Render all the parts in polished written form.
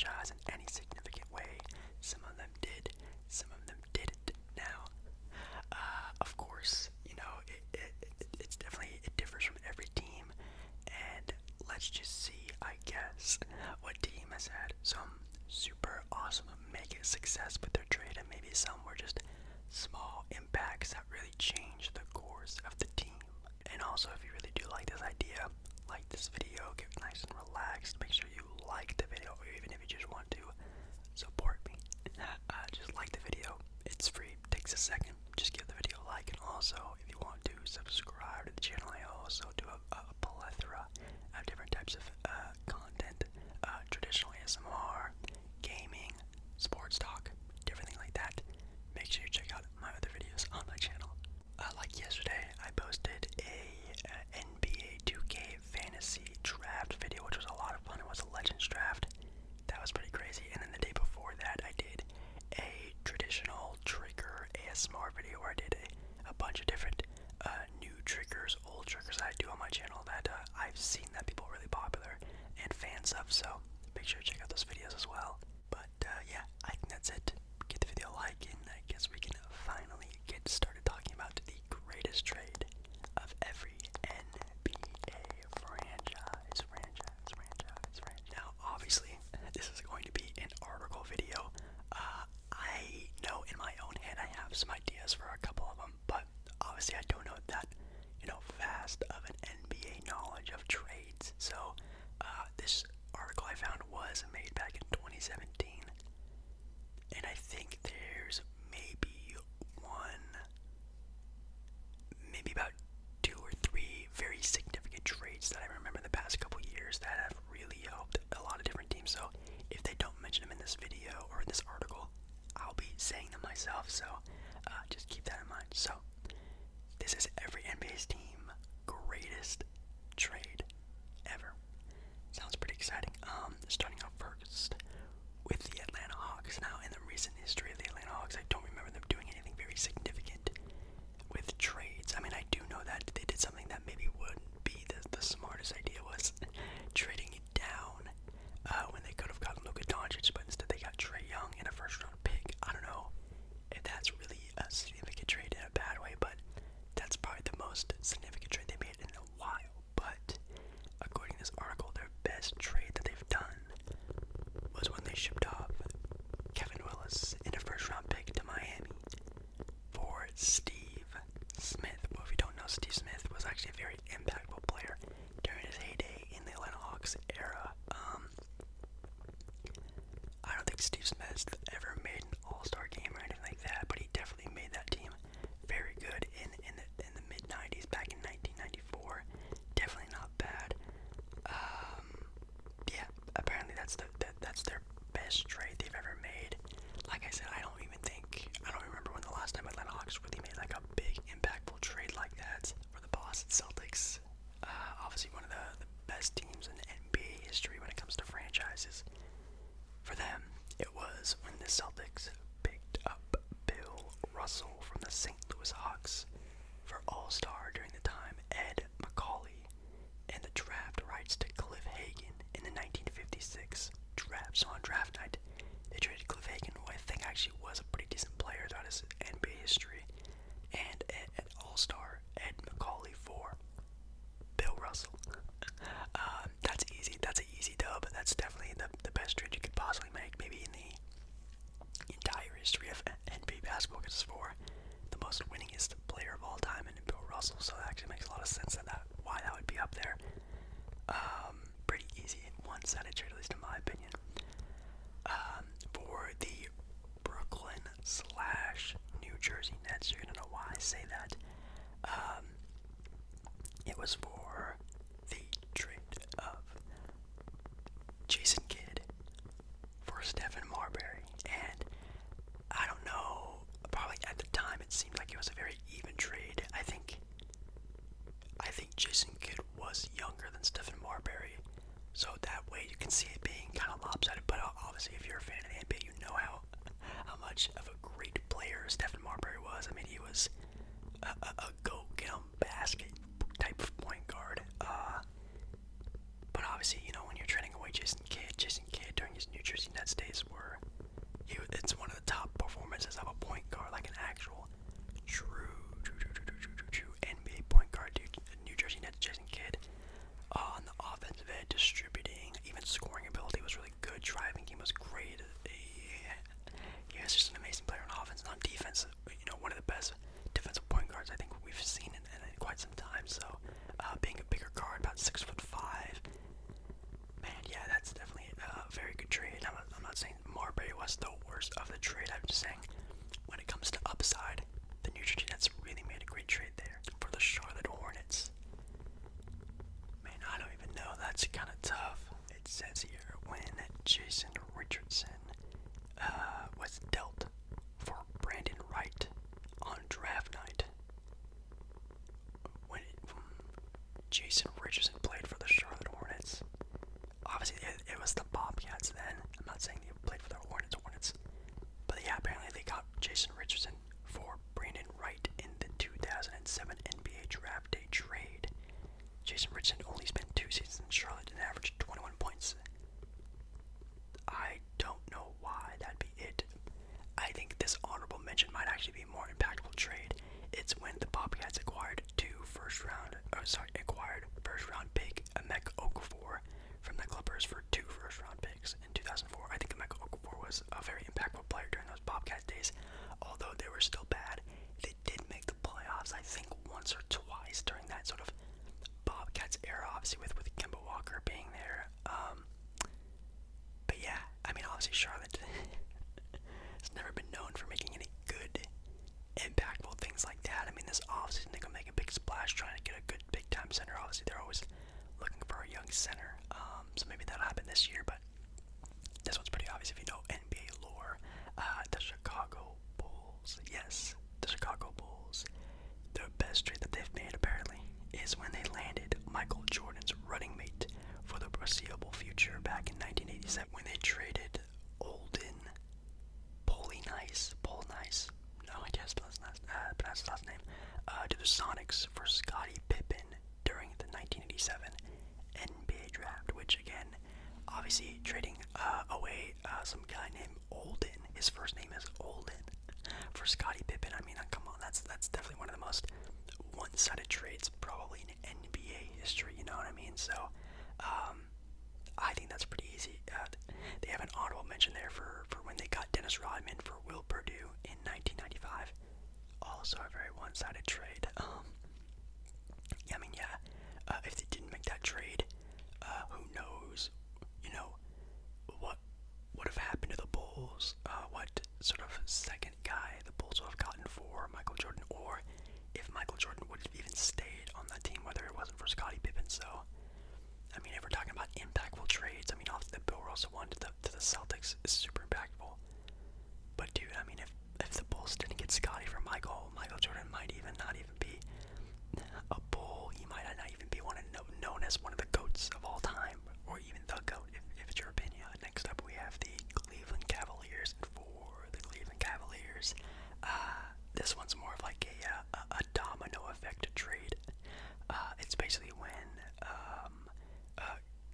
franchise in any significant way. Some of them did, some of them didn't. Now, of course, it's definitely, it differs from every team, and let's just see, I guess, what team has had some super awesome mega success with their trade, and maybe some were just small impacts that really changed the course of the team. And also, if you really do like this idea, like this video, get nice and relaxed, make sure you like the video, or even if you just want to support me, just like the video. It's free, takes a second, just give the video a like, and also, if you want to subscribe to the channel, I also do a plethora of different types of content, traditional ASMR, gaming, sports talk, different things like that. Make sure you check out my other videos on my channel. Like yesterday, I posted a NBA 2K fantasy draft video, which was a lot of fun. It was a Legends draft. That was pretty crazy. And then the day before that, I did a traditional trigger ASMR video where I did a bunch of different new triggers, old triggers I do on my channel that I've seen that people are really popular and fans of. So make sure to check out those videos as well. But yeah, I think that's it. Give the video a like, and I guess we can finally get started talking about the greatest trade of every NBA franchise. Now, obviously, this is going to be an article video. I know in my own head I have some ideas for a couple of them, but obviously I don't know that, vast of an NBA knowledge of trades. So, this article I found was made back in 2017, and I think there's maybe about 2 or 3 very significant trades that I remember the past couple years that have really helped a lot of different teams. So if they don't mention them in this video or in this article, I'll be saying them myself, so just keep that in mind. So this is every NBA's team greatest trade ever. Sounds pretty exciting. Starting off first with the Atlanta Hawks. Now, in the recent history of the Atlanta Hawks, I don't remember them doing anything very significant with trades. I mean, I do know that they did something that maybe wouldn't be the smartest idea, was trading it down when they could have gotten Luka Doncic, but instead they got Trae Young in a first-round pick. I don't know if that's really a significant trade in a bad way, but that's probably the most significant trade they made in a while. But according to this article, their best trade that they've done was when they shipped off Kevin Willis in a first-round pick to Miami for Steve Smith. Well, if you don't know, Steve Smith was actually a very impactful player during his heyday in the Atlanta Hawks era. I don't think Steve Smith ever made an All-Star game or anything like that, but he definitely made that team very good in the mid-90s, back in 1994. Definitely not bad. Yeah, apparently that's their best trade they've ever made. Like I said, I don't remember when the last time Atlanta Hawks really made like a big impactful trade like that for the Boston Celtics. Obviously one of the best teams in NBA history when it comes to franchises. For them, it was when the Celtics picked up Bill Russell from the St. Louis Hawks for All-Star during the time, Ed Macaulay, and the draft rights to Cliff Hagan in the 1956 draft. So on draft night, they traded Cliff Hagan, who I think actually was a pretty decent player throughout his NBA history, and at All-Star, Ed Macaulay for Bill Russell. That's easy. That's an easy dub. That's definitely the best trade you could possibly make, maybe in the entire history of NBA basketball, because it's for the most winningest player of all time, and Bill Russell. So that actually makes a lot of sense why that would be up there. Pretty easy and one-sided trade, at least in my opinion. For the Brooklyn/New Jersey Nets, you're gonna know why I say that. It was for the trade of Jason Kidd for Stephen Marbury, and I don't know, probably at the time it seemed like it was a very even trade. I think Jason Kidd was younger than Stephen Marbury, so that way you can see it being kind of lopsided. But obviously, if you're a fan of the NBA, you know how much of a great player Stephen Marbury was. I mean, he was a go-get-em-basket type of point guard. But obviously, when you're trading away Jason Kidd during these New Jersey Nets days were, it's one of the top performances of a point guard, like an actual true NBA point guard, dude. New Jersey Nets Jason Kidd, on the offensive end, distributing, even scoring ability was really good. Driving game was great. He was just an amazing player on offense and on defense. One of the best defensive point guards I think we've seen in quite some time. So, being a bigger guard, about 6'5", man, yeah, that's definitely a very good trade. I'm not saying Marbury was the worst of the trade. I'm just saying, when it comes to upside, the New Jersey Nets really made a great trade there for the Charlotte Hornets. Man, I don't even know. That's kind of tough. It says here when Jason Richardson was dealt for Brandon Wright on draft night. When Jason Richardson played for the Charlotte Hornets. Obviously, it was the Bobcats then. I'm not saying they played for the Hornets. But yeah, apparently they got Jason Richardson for Brandon Wright in the 2007 NBA Draft Day trade. Jason Richardson only spent 2 seasons in Charlotte and averaged 21 points. I don't know why that'd be it. I think this honorable mention might actually be a more impactful trade. It's when the Bobcats acquired first round pick Emeka Okafor from the Clippers for 2 first-round picks in 2004. I think Emeka Okafor was a very impactful player during those Bobcat days. Although they were still bad, they did make the playoffs, I think, once or twice during that sort of Bobcats era, obviously with Kemba Walker being there. But yeah, I mean, obviously Charlotte has never been known for making any good, impactful things like that. I mean, this offseason they're going to make a big splash trying to get a good big-time center. Obviously, they're always looking for a young center. So maybe that'll happen this year, but this one's pretty obvious if you know NBA lore. The Chicago Bulls, yes, the Chicago Bulls. Their best trade that they've made, apparently, is when they landed Michael Jordan's running mate for the foreseeable future back in 1987, when they traded Olden Polinice, no idea how to pronounce his last name, to the Sonics for Scottie Pippen during the 1987 NBA draft, which again, obviously trading away some guy named Olden. His first name is Olden for Scottie Pippen. I mean, come on, that's definitely one of the most one-sided trades probably in NBA history. You know what I mean? So, I think that's pretty easy. They have an honorable mention there for when they got Dennis Rodman for Will Perdue in 1995. Also a very one-sided trade. Yeah, I mean, yeah. If they didn't make that trade, who knows? What would have happened to the Bulls? What sort of second guy the Bulls would have gotten for Michael Jordan, or if Michael Jordan would have even stayed on that team, whether it wasn't for Scottie Pippen. So, I mean, if we're talking about impactful trades, I mean, obviously the Bill Russell one to the Celtics is super impactful. But dude, I mean, if the Bulls didn't get Scottie for Michael Jordan might not even be a Bull. He might not even be known as one of the GOATs of all time, or even the GOAT, if it's your opinion. Next up, we have the Cleveland Cavaliers. And for the Cleveland Cavaliers, this one's more of like a domino effect trade. It's basically when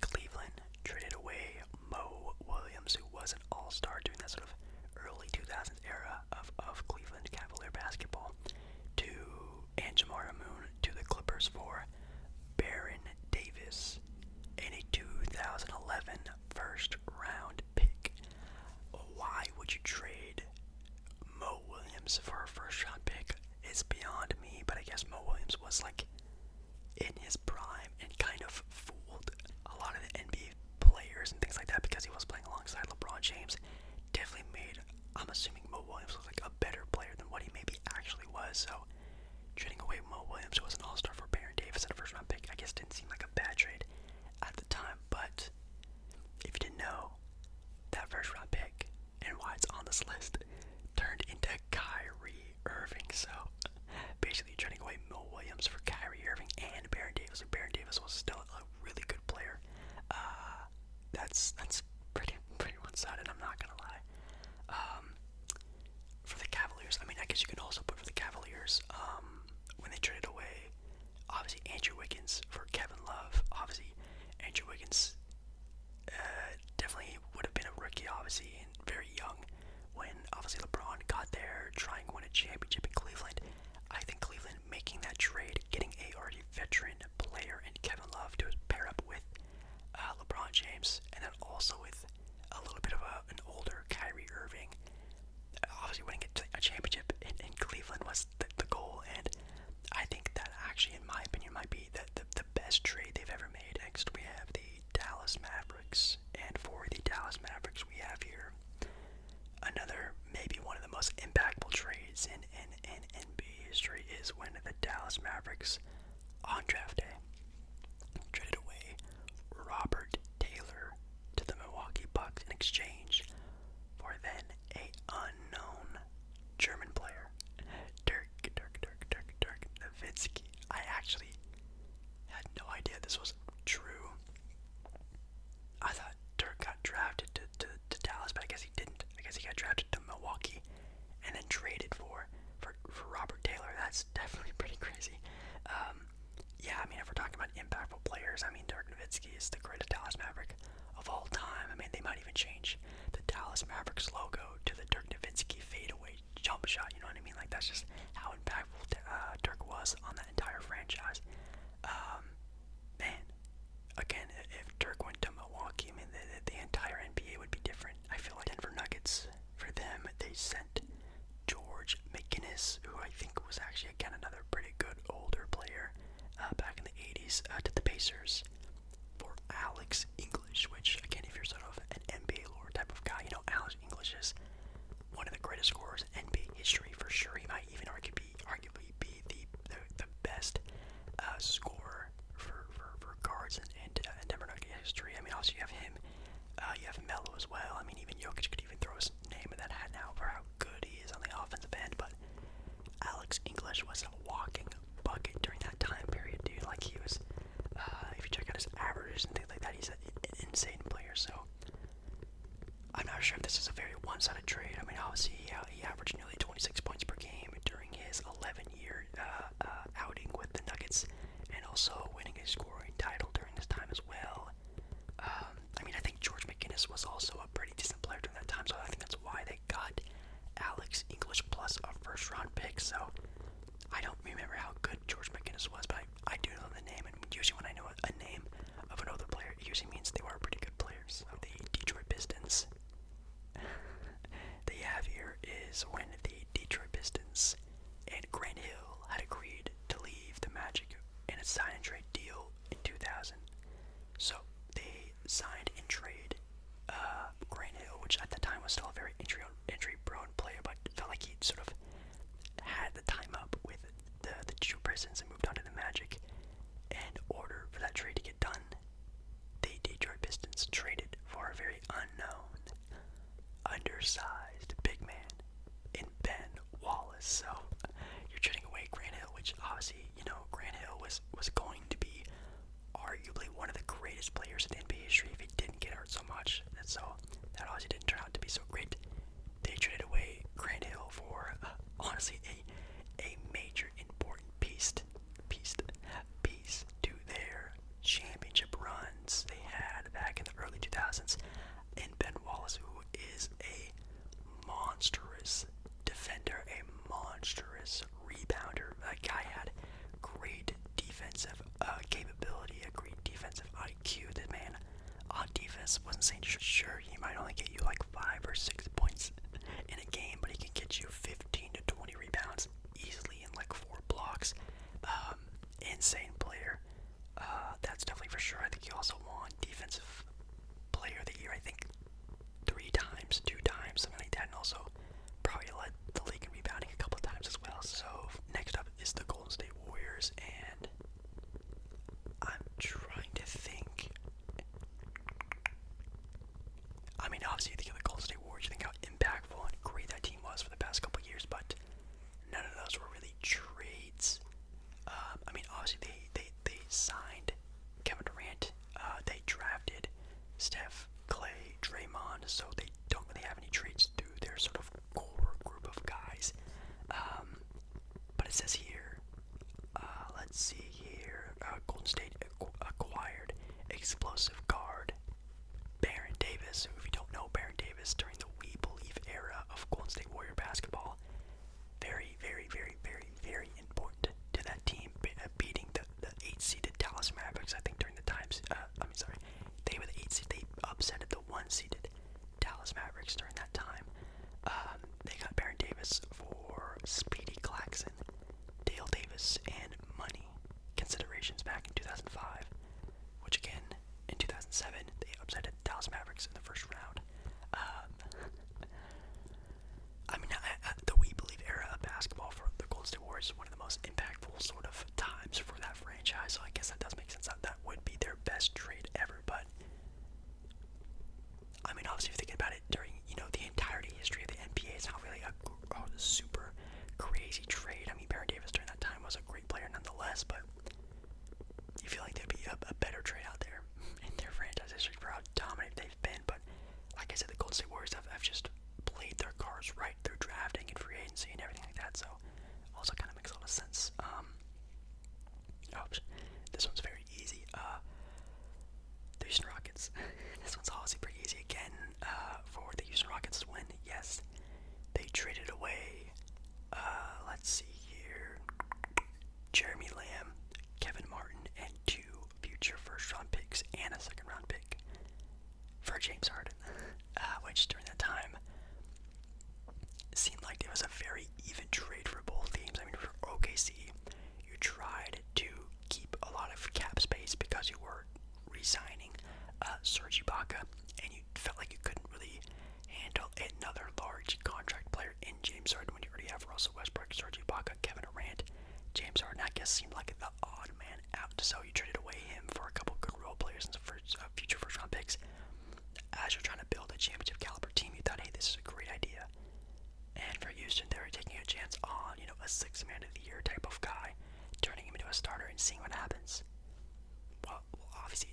Cleveland traded away Mo Williams, who was an all-star during that sort of early 2000s era of Cleveland Cavalier basketball, and Jamar Moon to the Clippers for Baron Davis and a 2011 first-round pick. Why would you trade Mo Williams for a first-round pick? It's beyond me, but I guess Mo Williams was like in his prime and kind of fooled a lot of the NBA players and things like that because he was playing alongside LeBron James. Definitely made, I'm assuming Mo Williams was like a better player than what he maybe actually was. So trading away Mo Williams, who was an all-star, for Baron Davis at a first-round pick, I guess didn't seem like a bad trade at the time. But if you didn't know, that first-round pick and why it's on this list turned into Kyrie Irving. So basically trading away Mo Williams for Kyrie Irving and Baron Davis. And Baron Davis was still a really good player. That's pretty one-sided, I'm not gonna lie. For the Cavaliers, I mean, I guess you can also put for the Cavaliers, when they traded away, obviously, Andrew Wiggins for Kevin Love. Obviously, Andrew Wiggins definitely would have been a Mavericks. And for the Dallas Mavericks, we have here another, maybe one of the most impactful trades in NBA history is when the Dallas Mavericks, on draft day, traded away Robert Taylor to the Milwaukee Bucks in exchange for then a unknown German player, Dirk Nowitzki. I actually had no idea this was true. I thought Dirk got drafted to Dallas, but I guess he didn't. I guess he got drafted to Milwaukee and then traded for Robert Taylor. That's definitely pretty crazy. Yeah, I mean, if we're talking about impactful players, I mean, Dirk Nowitzki is the greatest Dallas Maverick of all time. I mean, they might even change the Dallas Mavericks logo to the Dirk Nowitzki fadeaway jump shot. You know what I mean? Like, that's just how impactful Dirk was on that entire franchise. Man, again, if Dirk went to Milwaukee, I mean, the entire NBA would be different. I feel like Denver Nuggets, for them, they sent George McGinnis, who I think was actually, again, another pretty good older player back in the 80s, to the Pacers for Alex English, which, again, if you're sort of an NBA lore type of guy, you know, Alex English is one of the greatest scorers in NBA history for sure. He might even arguably be the best scorer for guards in Denver Nuggets history. I mean, also you have him, you have Melo as well. I mean, even Jokic could even throw his name in that hat now for how good he is on the offensive end, but Alex English was a walking bucket during that time period, dude. Like, he was, if you check out his averages and things like that, he's an insane player. So I'm not sure if this is a very one-sided trade. I mean, obviously he averaged nearly 26 points per game during his 11-year outing with the Nuggets, and also winning a scoring title during this time as well. I mean, I think George McGinnis was also a pretty decent player during that time, so I think that's why they got Alex English plus a first-round pick. So I don't remember how good George McGinnis was, but I do know the name, and usually when I know a name of an older player, it usually means they were pretty good players. So the Detroit Pistons they have here is when the Detroit Pistons and Grant Hill had agreed to leave the Magic in a sign and trade deal in 2000. So they signed and trade Grant Hill, which at the time was still a very injury-prone player, but felt like he sort of had the time up with the Detroit Pistons and moved on to the Magic. In order for that trade to get done, the Detroit Pistons traded for a very unknown, undersized big man in Ben Wallace. So you're trading away Grant Hill, which obviously, you know, Grant Hill was going to be arguably one of the greatest players in NBA history if he didn't get hurt so much. And so that obviously didn't turn out to be so great. They traded away Grant Hill for honestly a major important piece to their championship runs they had back in the early 2000s in Ben Wallace, who is a monstrous defender, a monstrous rebounder. That guy had great defensive capability, a great defensive IQ. That man on defense wasn't saying sure he might only get you like 5 or 6 points in a game, but he can get you 15 to 20 rebounds easily in like 4 blocks. Insane player. That's definitely for sure. I think he also won Defensive Player of the Year, I think 2 times, something like that, and also probably led the league in rebounding a couple times as well. So next up is the Golden State Warriors, and I'm trying to think. I mean, obviously you think of the Golden State Warriors, you think how impactful and great that team was for the past couple years, but none of those were really trades. I mean, obviously they signed Kevin Durant, they drafted Steph, Clay, Draymond, so they don't really have any trades through their sort of core group of guys. But it says here, let's see here, Golden State acquired explosive guard Baron Davis, who, if you don't know Baron Davis, during the We Believe era of Golden State Warrior basketball, very, very, very, very, very important to that team, beating the 8-seeded Dallas Mavericks, I think, during the times, they were the 8 seed, they upsetted the 1-seeded Dallas Mavericks during that time. They got Baron Davis for Speedy Claxton, Dale Davis, and money considerations back in 2005, which again, in 2007, they upset Dallas for James Harden, which during that time seemed like it was a very even trade for both teams. I mean, for OKC, you tried to keep a lot of cap space because you were re-signing Serge Ibaka, and you felt like you couldn't really handle another large contract player in James Harden when you already have Russell Westbrook, Serge Ibaka, Kevin Durant. James Harden, I guess, seemed like the odd man out, so you traded away him for a couple good role players and some future first-round picks. As you're trying to build a championship caliber team, you thought, hey, this is a great idea. And for Houston, they were taking a chance on, a sixth man of the year type of guy, turning him into a starter and seeing what happens. Well, obviously,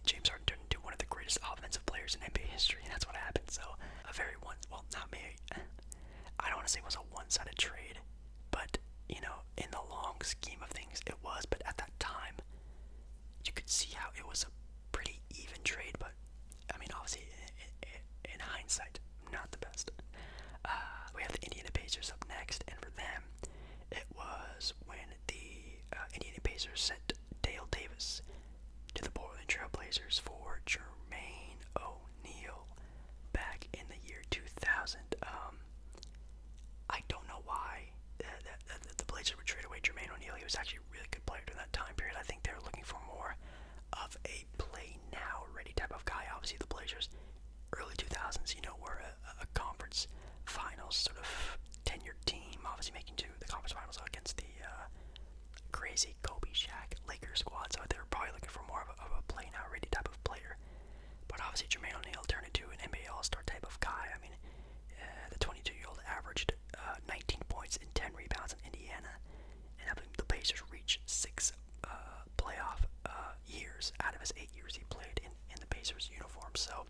James Harden turned into one of the greatest offensive players in NBA history, and that's what happened. So, I don't want to say it was a one-sided trade, but, in the long scheme of things, it was. But at that time, you could see how it was a pretty even trade, but, I mean, obviously, in hindsight, not the best. We have the Indiana Pacers up next, and for them, it was when the Indiana Pacers sent Dale Davis to the Portland Trail Blazers for Jermaine O'Neal back in the year 2000. I don't know why the Blazers would trade away Jermaine O'Neal. He was actually a really good player during that time period. I think they were looking for more of a play-now-ready type of guy. Obviously, the Blazers, early 2000s, were a conference finals sort of tenured team, obviously making to the conference finals against the crazy Kobe, Shaq, Lakers squad. So they were probably looking for more of a play-now-ready type of player. But obviously, Jermaine O'Neal turned into an NBA All-Star type of guy. I mean, the 22-year-old averaged 19 points and 10 rebounds in Indiana, and helping the Pacers reach 6 playoff years out of his 8 years he played in the Pacers uniform. So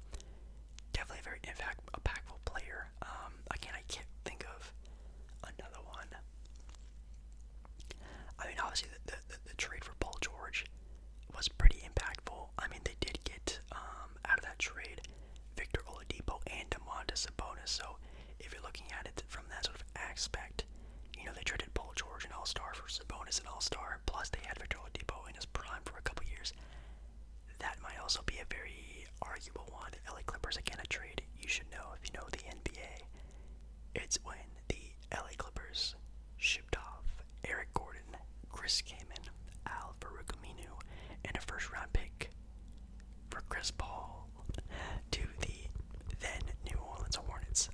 definitely a very impactful player. I can't think of another one. I mean, obviously the trade for Paul George was pretty impactful. I mean, they did get out of that trade Victor Oladipo and Domantas Sabonis. So if you're looking at it from that sort of aspect, they traded Paul George, an all-star, for Sabonis, an all-star, plus they had Victor Oladipo in his prime for a couple years. That might also be a very arguable one. The LA Clippers, again, a trade you should know if you know the NBA. It's when the LA Clippers shipped off Eric Gordon, Chris Kaman, Al Farouk Aminu, and a first-round pick for Chris Paul to the then New Orleans Hornets.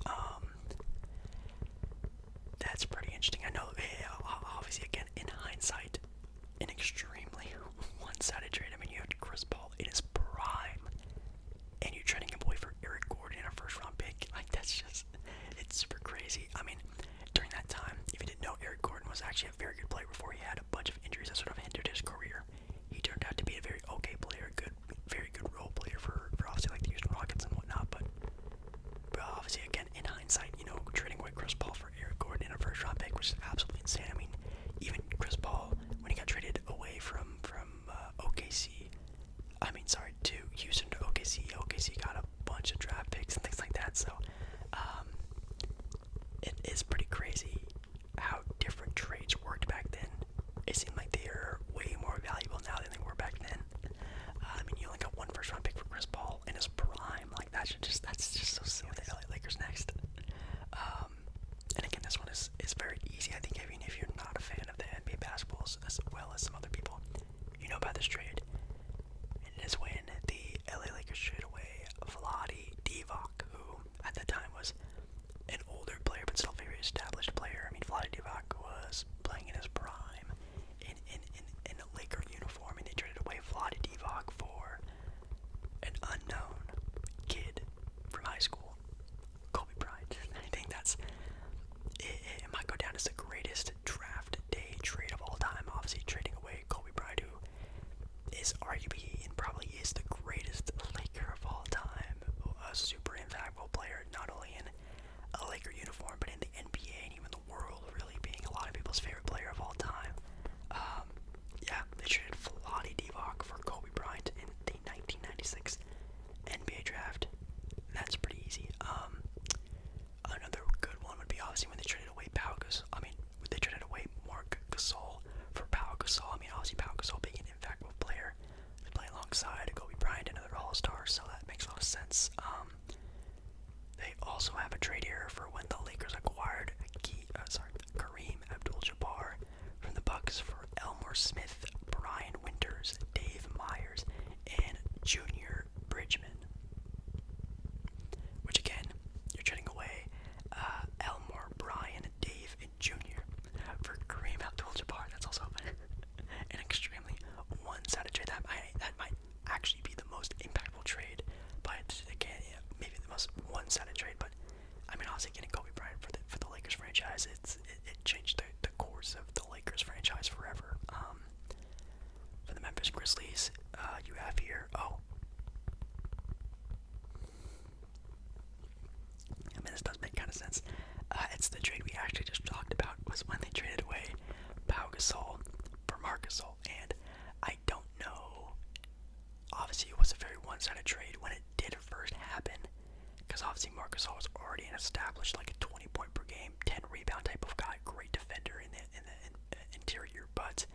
That's pretty interesting. I know, obviously, again, in hindsight, an extremely one-sided trade. I mean, you had Chris Paul in his prime, and you're trading him away for Eric Gordon and a first-round pick. Like, it's super crazy. I mean, during that time, if you didn't know, Eric Gordon was actually a very good player before he had a bunch of injuries that sort of hindered his career. He turned out to be a very okay player, very good role player for obviously like the Houston Rockets and whatnot. But obviously, again, in hindsight, trading away Chris Paul for Eric Gordon and a first-round pick was absolutely insane. I mean, even Chris Paul, when he got traded away from to Houston to OKC got a bunch of draft picks and things like that. So it is pretty crazy how different trades worked back then. It seemed like they are way more valuable now than they were back then. I mean, you only got one first-round pick for Chris Paul in his prime. Like, that's just so silly. The LA Lakers next. And again, this one is very easy. I think even if you're not a fan of the NBA basketball as well as some other people, you know about this trade. It is when the LA Lakers traded away Vlade Divac, who at the time was an older player but still very established player. I mean, Vlade Divac was playing in his prime in a Laker uniform, and they traded away Vlade Divac for an unknown kid also have a trade error for when the Lakers acquired Kareem Abdul-Jabbar from the Bucks for Elmore Smith, Brian Winters, Dave Myers, and Junior Bridgman. Which again, you're trading away Elmore, Brian, Dave, and Junior for Kareem Abdul-Jabbar. That's also an extremely one-sided trade. That might actually be the most impactful trade, but again, yeah, maybe the most one-sided trade. But I mean, obviously getting Kobe Bryant for the Lakers franchise, it changed the course of the Lakers franchise forever. For the Memphis Grizzlies, you have here. Oh, I mean, this does make kind of sense. It's the trade we actually just talked about, was when they traded away Pau Gasol for Marc Gasol, and I don't know. Obviously, it was a very one-sided trade when it did first happen, because obviously Marc Gasol was already an established, like a 20-point per game, 10 rebound type of guy, great defender in the interior, but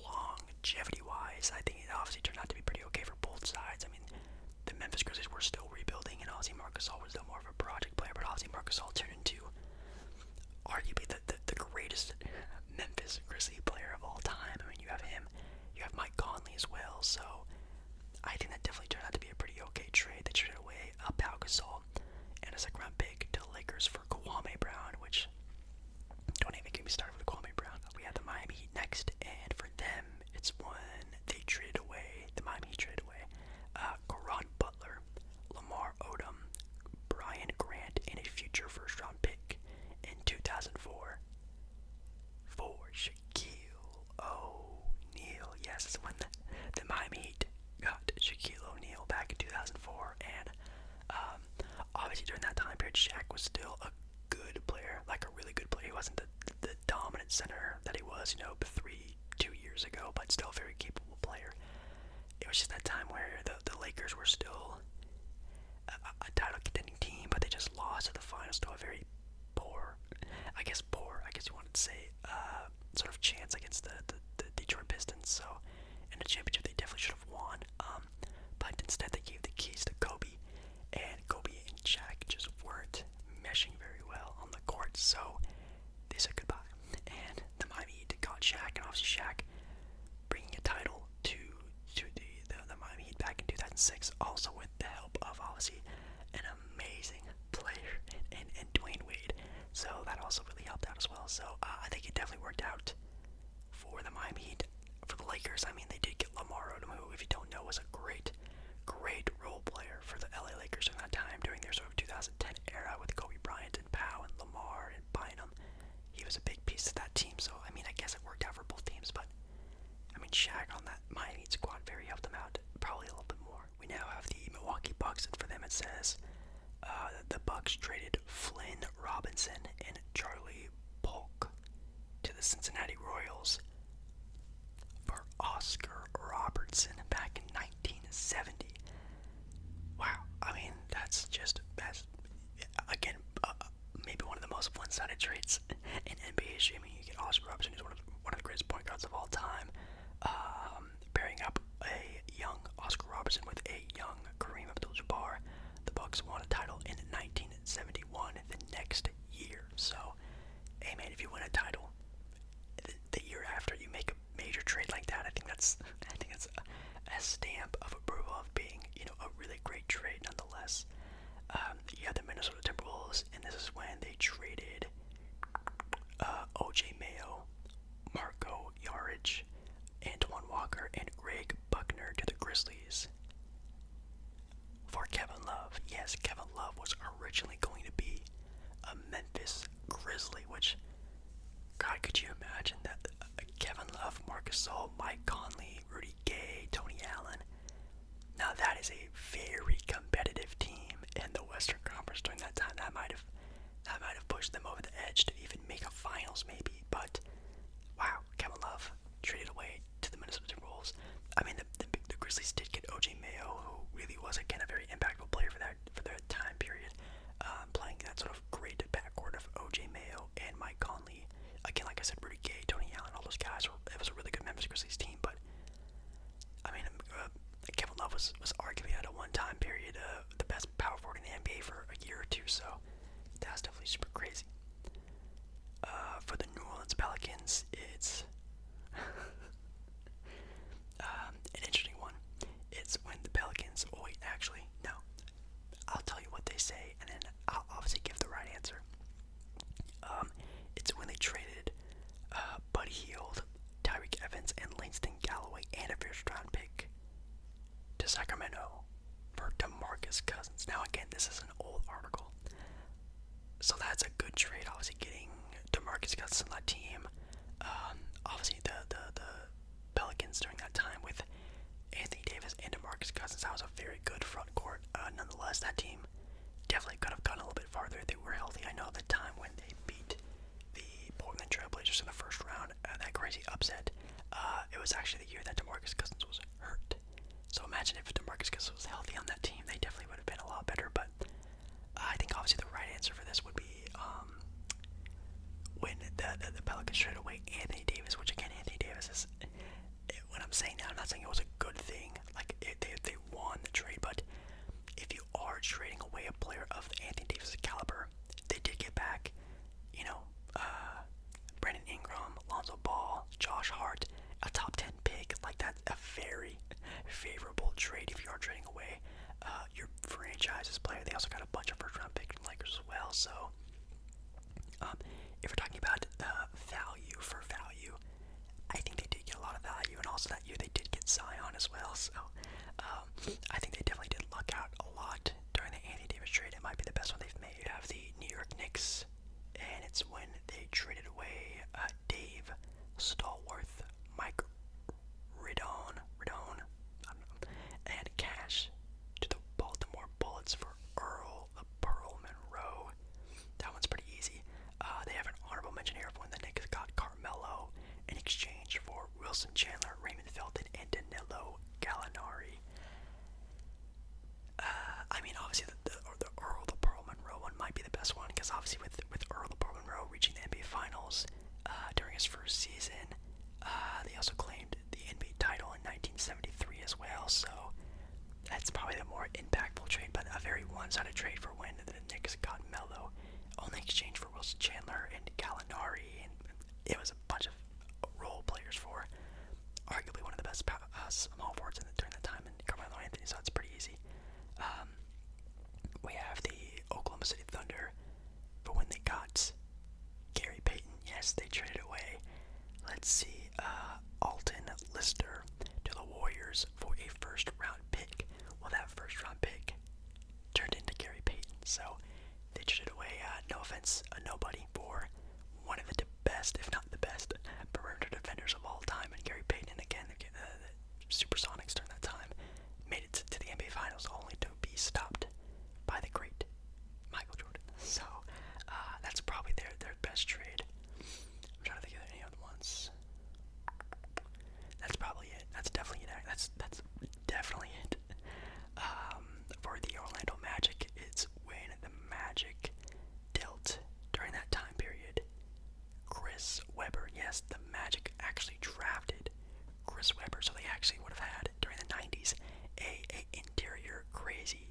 longevity-wise, I think it obviously turned out to be pretty okay for both sides. I mean, the Memphis Grizzlies were still rebuilding, and obviously Marc Gasol was still more of a project player, but obviously Marc Gasol turned into arguably the greatest Memphis Grizzly player of all time. I mean, you have him, you have Mike Conley as well, so I think that definitely turned out to be a pretty okay trade. They traded away Pau Gasol and a second-round pick to the Lakers for Kwame Brown, which, don't even get me started with Kwame Brown. We have the Miami Heat next, and for them, it's when they traded away, the Miami Heat traded away Caron Butler, Lamar Odom, Brian Grant, and a future first-round pick in 2004 for Shaquille O'Neal. Yes, it's when the Miami Heat got Shaquille O'Neal back in 2004, and obviously during that time period, Shaq was still a good player, like a really good player. He wasn't the dominant center that he was, 2 years ago, but still a very capable player. It was just that time where the Lakers were still a title contending team, but they just lost to the finals to a very poor, I guess you wanted to say, sort of chance against the Detroit Pistons. So in the championship, they definitely should have won. But instead, they gave the keys to Kobe, and Kobe and Shaq just weren't meshing very well on the court. So they said goodbye, and the Miami Heat got Shaq, and obviously Shaq bringing a title to the Miami Heat back in 2006, also with the help of obviously an amazing player in Dwayne Wade. So that also really helped out as well. So I think it definitely worked out for the Miami Heat. For the Lakers, I mean, they did get Lamar Odom, who, if you don't know, was a great role player for the LA Lakers during that time, during their sort of 2010 era with Kobe Bryant and Pau and Lamar and Bynum. He was a big piece of that team, so I mean, I guess it worked out for both teams, but I mean, Shaq on that Miami Heat squad very helped them out, probably a little bit more. We now have the Milwaukee Bucks, and for them it says the Bucks traded Flynn Robinson and Charlie Polk to the Cincinnati Royals for Oscar Robertson back in 1970. Wow, I mean, that's again, maybe one of the most one-sided trades in NBA history. I mean, you get Oscar Robertson, who's one of the greatest point guards of all time, pairing up a young Oscar Robertson with a young Kareem Abdul-Jabbar. The Bucks won a title in 1971, the next year. So, hey man, if you win a title the year after you make a major trade like that, I think that's a stamp of approval of being, a really great trade nonetheless. You have the Minnesota Timberwolves, and this is when they traded O.J. Mayo, Marco Yaric, Antoine Walker, and Greg Buckner to the Grizzlies for Kevin Love. Yes, Kevin Love was originally going to be a Memphis Grizzly, which, God, could you imagine that? Kevin Love, Marc Gasol, Mike Conley, Rudy Gay, Tony Allen. Now that is a very competitive team in the Western Conference during that time. That might have pushed them over the edge to even make a finals maybe. But wow, Kevin Love traded away to the Minnesota Timberwolves. I mean, the Grizzlies did get O.J. Mayo, who really was again a very impactful player for their time period, playing that sort of great backcourt of O.J. Mayo and Mike Conley. Again, like I said, Rudy Gay, Tony Allen, all those guys. It was a really good Memphis Grizzlies team. But I mean, Kevin Love was arguably at a one-time period actually super crazy. For the New Orleans Pelicans, it's an interesting one. It's when the Pelicans. Oh wait, actually, no. I'll tell you what they say, and then I'll obviously give the right answer. It's when they traded Buddy Hield, Tyreek Evans, and Langston Galloway, and a first-round pick to Sacramento for DeMarcus Cousins. Now, again, this is an old article, so that's a good trade. Obviously, getting DeMarcus Cousins on that team. Obviously, the Pelicans during that time with Anthony Davis and DeMarcus Cousins, that was a very good front court. Nonetheless, that team definitely could have gone a little bit farther if they were healthy. I know the time when they beat the Portland Trail Blazers in the first round, that crazy upset, it was actually the year that DeMarcus Cousins was hurt. So imagine if DeMarcus Cousins was healthy on that team, they definitely would have been a lot better. But I think obviously the right answer for this would be when the Pelicans traded away Anthony Davis, which again, Anthony Davis is, when I'm saying that, I'm not saying it was a good thing. Like, they won the trade, but if you are trading away a player of Anthony Davis' caliber, they did get back, Brandon Ingram, Lonzo Ball, Josh Hart, a top 10 pick. Like, that's a very favorable trade if you are trading away your franchise's player. They also got a bunch of first-round picks from Lakers as well. So, if we're talking about value for value, I think they did get a lot of value, and also that year they did get Zion as well. So, I think they definitely did luck out a lot during the Anthony Davis trade. It might be the best one they've made. You have the New York Knicks, and it's when they traded away Dave Stallworth, Mike Ridon, I don't know, and Cash to the Baltimore Bullets for Earl the Pearl Monroe. That one's pretty easy. They have an honorable mention here of when the Knicks got Carmelo in exchange for Wilson Chandler, Raymond Felton, and Danilo Gallinari. I mean, obviously the Earl the Pearl Monroe one might be the best one, because obviously with Earl the Pearl Monroe reaching the NBA Finals during his first season, they also claimed the NBA title in 1973 as well. So that's probably the more impactful trade, but a very one-sided trade for when the Knicks got Melo, only exchange for Wilson Chandler and Gallinari, and it was a bunch of role players for arguably one of the best small forwards during that time, and Carmelo Anthony, so it's pretty easy. We have the Oklahoma City Thunder, but when they got Gary Payton, yes, they traded away, let's see, Alton Lister to the Warriors for a first-round pick. Well, that first-round pick turned into Gary Payton, so they traded away, no offense, nobody, for one of the best, if not the best, perimeter defenders of all time, and Gary Payton. And again, the Supersonics during that time made it to the NBA Finals, only to be stopped by the great Michael Jordan. So that's probably their best trade. I'm trying to think of any other ones. That's probably it. That's definitely it. That's definitely it. For the Orlando Magic, it's when the Magic dealt during that time period Chris Webber. Yes, the Magic actually drafted Chris Webber, so they actually would have had during the 90s a interior crazy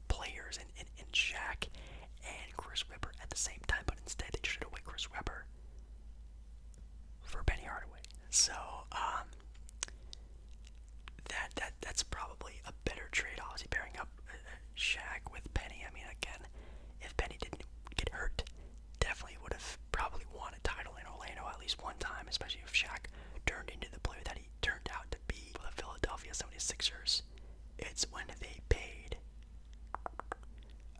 players in Shaq and Chris Webber at the same time, but instead they traded away Chris Webber for Penny Hardaway. So that's probably a better trade, obviously pairing up Shaq with Penny. I mean, again, if Penny didn't get hurt, definitely would have probably won a title in Orlando at least one time, especially if Shaq turned into the player that he turned out to be for the Philadelphia 76ers. It's when they paid,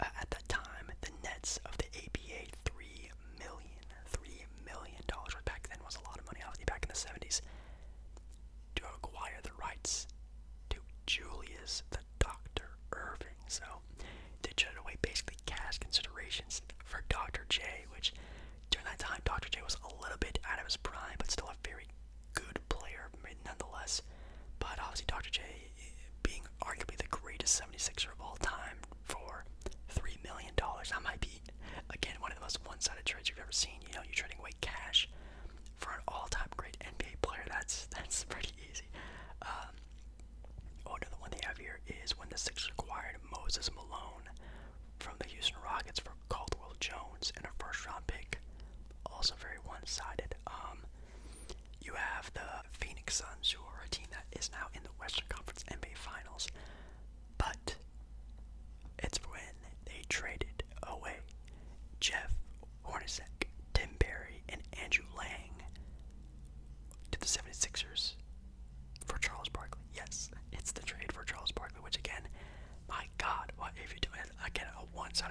at that time, the Nets of the ABA $3 million, which back then was a lot of money, obviously back in the 70s, to acquire the rights to Julius the Dr. Irving. So they traded away basically cash considerations for Dr. J, which during that time Dr. J was a little bit out of his prime, but still a very good player nonetheless. But obviously Dr. J being arguably the greatest 76er of all time for $3 million, that might be, again, one of the most one-sided trades you've ever seen. You're trading away cash for an all-time great NBA player. That's pretty easy. Another one they have here is when the Sixers acquired Moses Malone from the Houston Rockets for Caldwell Jones and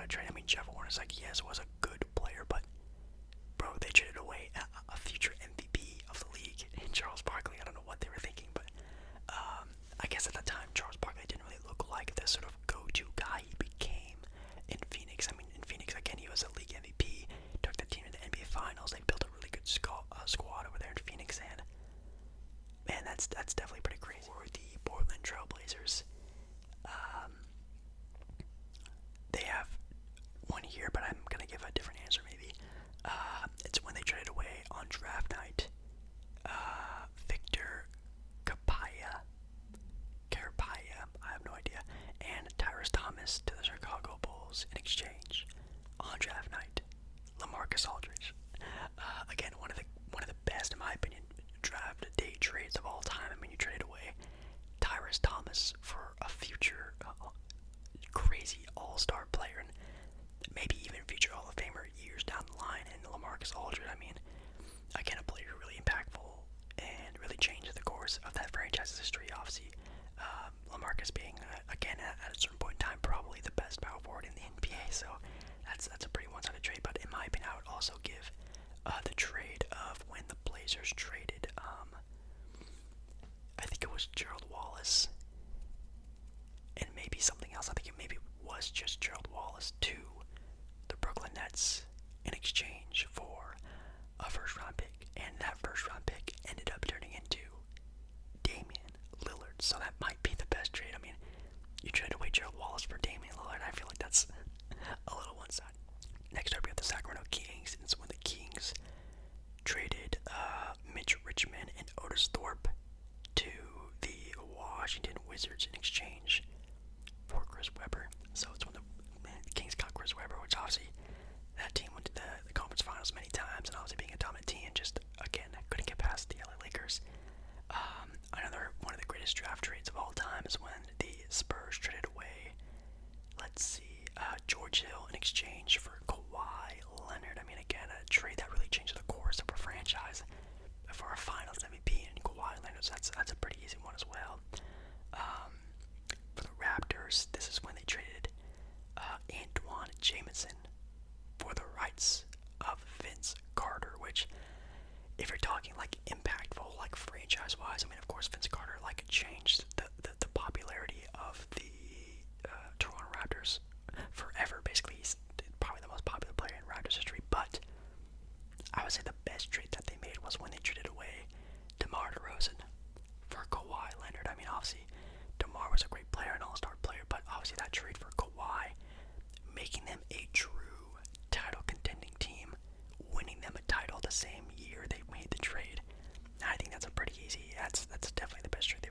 a trade. I mean, Jeff Hornacek, like, yes, was a good player, but bro, they traded away a future MVP of the league in Charles Barkley. I don't know what they were thinking, but I guess at the time, Charles Barkley didn't really look like the sort of go-to guy he became in Phoenix. I mean, in Phoenix, again, he was a league MVP, took the team to the NBA Finals. They built a really good squad over there in Phoenix, and man, that's definitely pretty crazy. For the Portland Trailblazers, they have one here, but I'm gonna give a different answer maybe. It's when they traded away on draft night Victor Carapaya, I have no idea, and Tyrus Thomas to the Chicago Bulls in exchange on draft night. LaMarcus Aldridge, again, one of the best, in my opinion, draft day trades of all time. I mean, you traded away Tyrus Thomas for a future crazy all-star player, and maybe even future Hall of Famer years down the line. And LaMarcus Aldridge, I mean, again, a player really impactful and really changed the course of that franchise's history. Obviously, LaMarcus being again at a certain point in time probably the best power forward in the NBA. So that's a pretty one-sided trade. But in my opinion, I would also give the trade of when the Blazers traded. I think it was Gerald Wallace and maybe something else. I think it maybe was just Gerald Wallace to the Brooklyn Nets in exchange for a first-round pick, and that first-round pick ended up turning into Damian Lillard. So that might be the best trade. I mean, you trade away Gerald Wallace for Damian Lillard. I feel like that's a little one-sided. Next up, we have the Sacramento Kings. It's when the Kings traded Mitch Richmond and Otis Thorpe to the Washington Wizards in exchange for Chris Webber. So it's when the Kings got Chris Webber, which obviously that team went to the conference finals many times, and obviously being a dominant team, just again couldn't get past the LA Lakers. Another one of the greatest draft trades of all time is when the Spurs traded away, George Hill in exchange for Kawhi Leonard. I mean, again, a trade that really changed the course of a franchise for a Finals MVP and Kawhi Leonard. So that's a pretty easy one as well. For the Raptors, this is when they traded Antoine Jamison for the rights of Vince Carter, which, if you're talking like impactful, like franchise-wise, I mean, of course, Vince Carter like changed the popularity of the Toronto Raptors forever. Basically, he's probably the most popular player in Raptors history. But I would say the best trade that they made was when they traded away DeMar DeRozan for Kawhi Leonard. I mean, obviously, DeMar was a great player, an all-star player, but obviously that trade for Kawhi, making them a true title contending team, winning them a title the same year they made the trade. I think that's a pretty easy. That's definitely the best trade